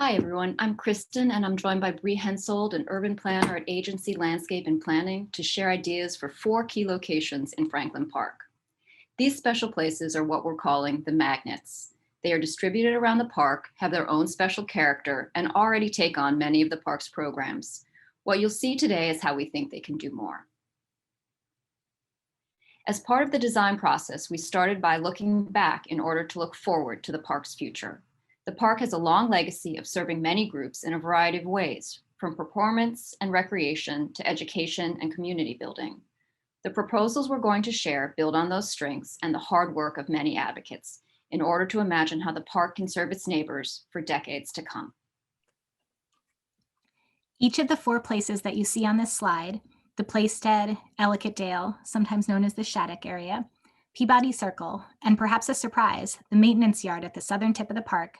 Hi, everyone. I'm Kristen, and I'm joined by Bree Hensold, an urban planner at Agency Landscape and Planning, to share ideas for 4 key locations in Franklin Park. These special places are what we're calling the magnets. They are distributed around the park, have their own special character, and already take on many of the park's programs. What you'll see today is how we think they can do more. As part of the design process, we started by looking back in order to look forward to the park's future. The park has a long legacy of serving many groups in a variety of ways, from performance and recreation to education and community building. The proposals we're going to share build on those strengths and the hard work of many advocates in order to imagine how the park can serve its neighbors for decades to come. Each of the 4 places that you see on this slide, the Playstead, Ellicott Dale, sometimes known as the Shattuck area, Peabody Circle, and perhaps a surprise, the maintenance yard at the southern tip of the park,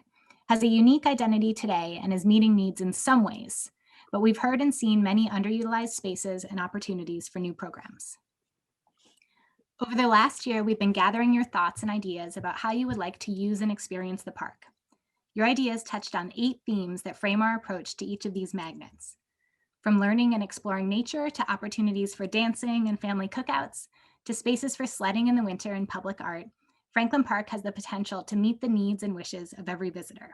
has a unique identity today and is meeting needs in some ways, but we've heard and seen many underutilized spaces and opportunities for new programs. Over the last year, we've been gathering your thoughts and ideas about how you would like to use and experience the park. Your ideas touched on 8 themes that frame our approach to each of these magnets. From learning and exploring nature to opportunities for dancing and family cookouts, to spaces for sledding in the winter and public art, Franklin Park has the potential to meet the needs and wishes of every visitor.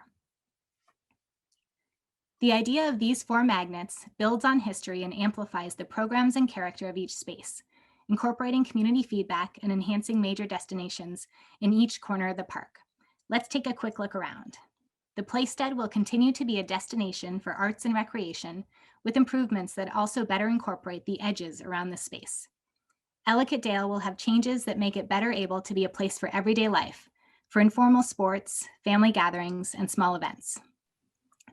The idea of these 4 magnets builds on history and amplifies the programs and character of each space, incorporating community feedback and enhancing major destinations in each corner of the park. Let's take a quick look around. The Playstead will continue to be a destination for arts and recreation, with improvements that also better incorporate the edges around the space. Ellicott Dale will have changes that make it better able to be a place for everyday life, for informal sports, family gatherings, and small events.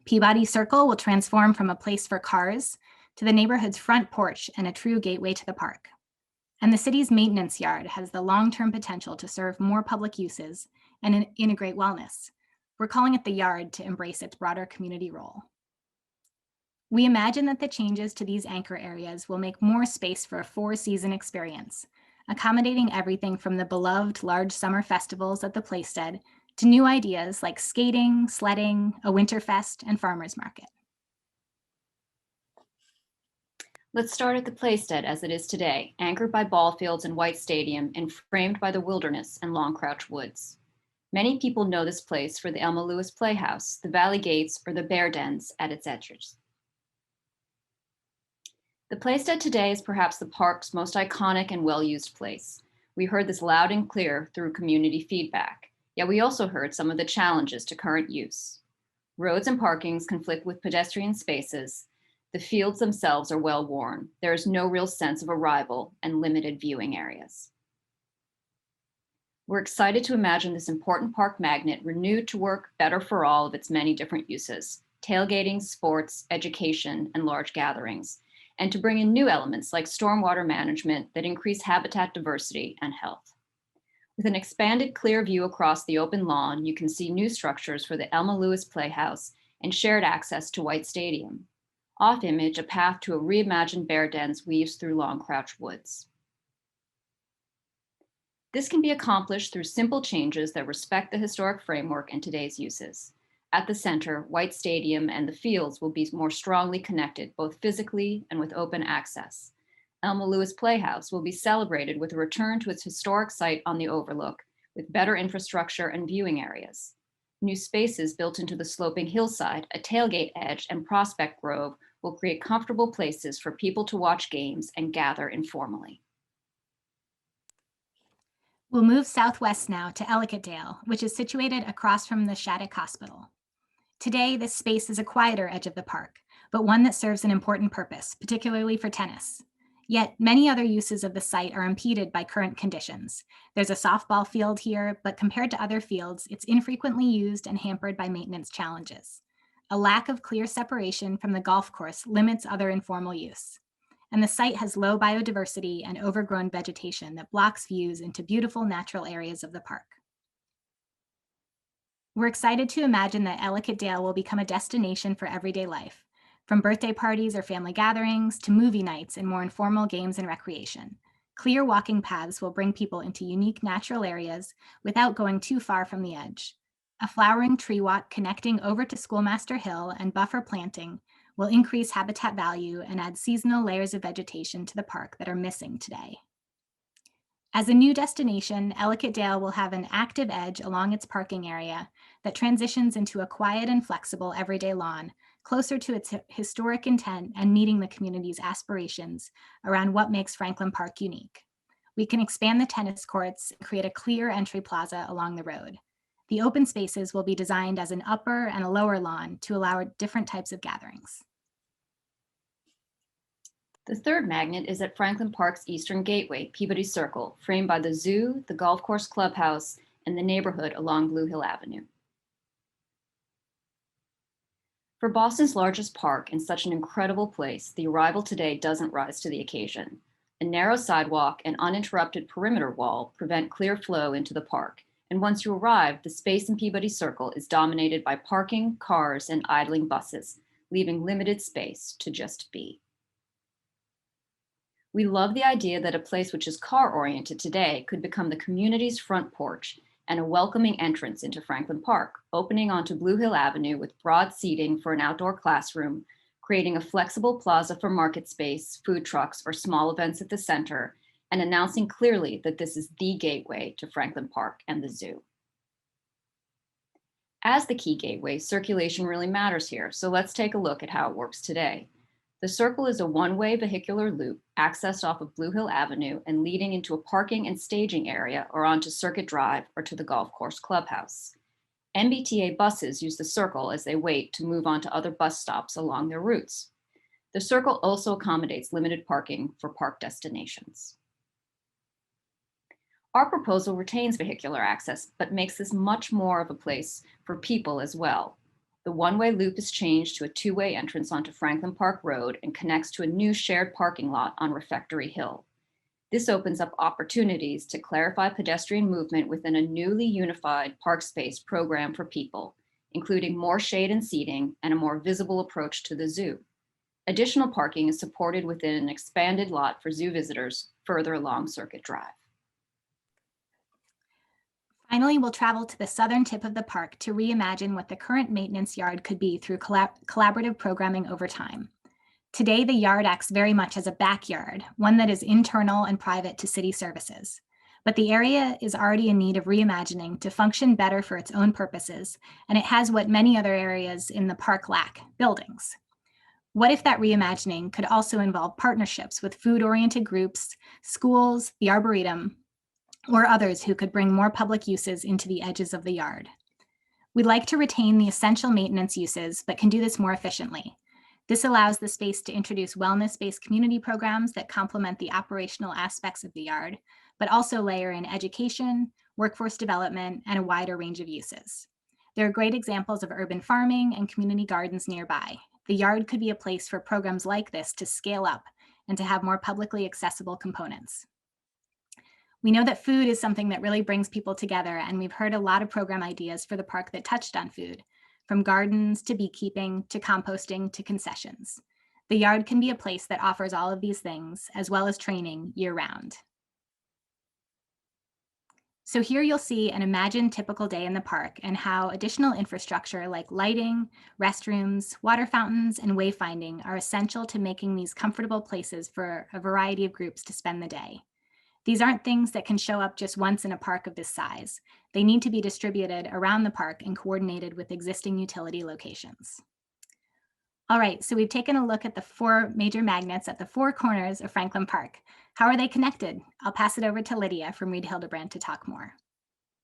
Peabody Circle will transform from a place for cars to the neighborhood's front porch and a true gateway to the park. And the city's maintenance yard has the long-term potential to serve more public uses and integrate wellness. We're calling it the yard to embrace its broader community role. We imagine that the changes to these anchor areas will make more space for a 4-season experience, accommodating everything from the beloved large summer festivals at the Playstead to new ideas like skating, sledding, a winterfest, and farmers market. Let's start at the Playstead as it is today, anchored by ball fields and White Stadium and framed by the wilderness and Long Crouch Woods. Many people know this place for the Elma Lewis Playhouse, the Valley Gates, or the Bear Dens at its edges. The Playstead today is perhaps the park's most iconic and well-used place. We heard this loud and clear through community feedback, yet we also heard some of the challenges to current use. Roads and parkings conflict with pedestrian spaces. The fields themselves are well worn. There is no real sense of arrival and limited viewing areas. We're excited to imagine this important park magnet renewed to work better for all of its many different uses: tailgating, sports, education, and large gatherings, and to bring in new elements like stormwater management that increase habitat diversity and health. With an expanded clear view across the open lawn, you can see new structures for the Elma Lewis Playhouse and shared access to White Stadium. Off image, a path to a reimagined Bear Dens weaves through Long Crouch Woods. This can be accomplished through simple changes that respect the historic framework and today's uses. At the center, White Stadium and the fields will be more strongly connected, both physically and with open access. Elma Lewis Playhouse will be celebrated with a return to its historic site on the overlook, with better infrastructure and viewing areas. New spaces built into the sloping hillside, a tailgate edge, and Prospect Grove will create comfortable places for people to watch games and gather informally. We'll move southwest now to Ellicott Dale, which is situated across from the Shattuck Hospital. Today, this space is a quieter edge of the park, but one that serves an important purpose, particularly for tennis. Yet many other uses of the site are impeded by current conditions. There's a softball field here, but compared to other fields, it's infrequently used and hampered by maintenance challenges. A lack of clear separation from the golf course limits other informal use. And the site has low biodiversity and overgrown vegetation that blocks views into beautiful natural areas of the park. We're excited to imagine that Ellicott Dale will become a destination for everyday life, from birthday parties or family gatherings to movie nights and more informal games and recreation. Clear walking paths will bring people into unique natural areas without going too far from the edge. A flowering tree walk connecting over to Schoolmaster Hill and buffer planting will increase habitat value and add seasonal layers of vegetation to the park that are missing today. As a new destination, Ellicott Dale will have an active edge along its parking area that transitions into a quiet and flexible everyday lawn, closer to its historic intent and meeting the community's aspirations around what makes Franklin Park unique. We can expand the tennis courts and create a clear entry plaza along the road. The open spaces will be designed as an upper and a lower lawn to allow different types of gatherings. The third magnet is at Franklin Park's eastern gateway, Peabody Circle, framed by the zoo, the golf course clubhouse, and the neighborhood along Blue Hill Avenue. For Boston's largest park and such an incredible place, the arrival today doesn't rise to the occasion. A narrow sidewalk and uninterrupted perimeter wall prevent clear flow into the park, and once you arrive, the space in Peabody Circle is dominated by parking, cars, and idling buses, leaving limited space to just be. We love the idea that a place which is car-oriented today could become the community's front porch and a welcoming entrance into Franklin Park, opening onto Blue Hill Avenue with broad seating for an outdoor classroom, creating a flexible plaza for market space, food trucks, or small events at the center, and announcing clearly that this is the gateway to Franklin Park and the zoo. As the key gateway, circulation really matters here, so let's take a look at how it works today. The circle is a one-way vehicular loop accessed off of Blue Hill Avenue and leading into a parking and staging area or onto Circuit Drive or to the golf course clubhouse. MBTA buses use the circle as they wait to move on to other bus stops along their routes. The circle also accommodates limited parking for park destinations. Our proposal retains vehicular access, but makes this much more of a place for people as well. The one-way loop is changed to a two-way entrance onto Franklin Park Road and connects to a new shared parking lot on Refectory Hill. This opens up opportunities to clarify pedestrian movement within a newly unified park space program for people, including more shade and seating and a more visible approach to the zoo. Additional parking is supported within an expanded lot for zoo visitors further along Circuit Drive. Finally, we'll travel to the southern tip of the park to reimagine what the current maintenance yard could be through collaborative programming over time. Today, the yard acts very much as a backyard, one that is internal and private to city services. But the area is already in need of reimagining to function better for its own purposes, and it has what many other areas in the park lack: buildings. What if that reimagining could also involve partnerships with food-oriented groups, schools, the Arboretum, or others who could bring more public uses into the edges of the yard? We'd like to retain the essential maintenance uses, but can do this more efficiently. This allows the space to introduce wellness-based community programs that complement the operational aspects of the yard, but also layer in education, workforce development, and a wider range of uses. There are great examples of urban farming and community gardens nearby. The yard could be a place for programs like this to scale up and to have more publicly accessible components. We know that food is something that really brings people together, and we've heard a lot of program ideas for the park that touched on food, from gardens to beekeeping to composting to concessions. The yard can be a place that offers all of these things, as well as training year-round. So here you'll see an imagined typical day in the park and how additional infrastructure like lighting, restrooms, water fountains, and wayfinding are essential to making these comfortable places for a variety of groups to spend the day. These aren't things that can show up just once in a park of this size. They need to be distributed around the park and coordinated with existing utility locations. All right, so we've taken a look at the 4 major magnets at the 4 corners of Franklin Park. How are they connected? I'll pass it over to Lydia from Reed Hildebrand to talk more.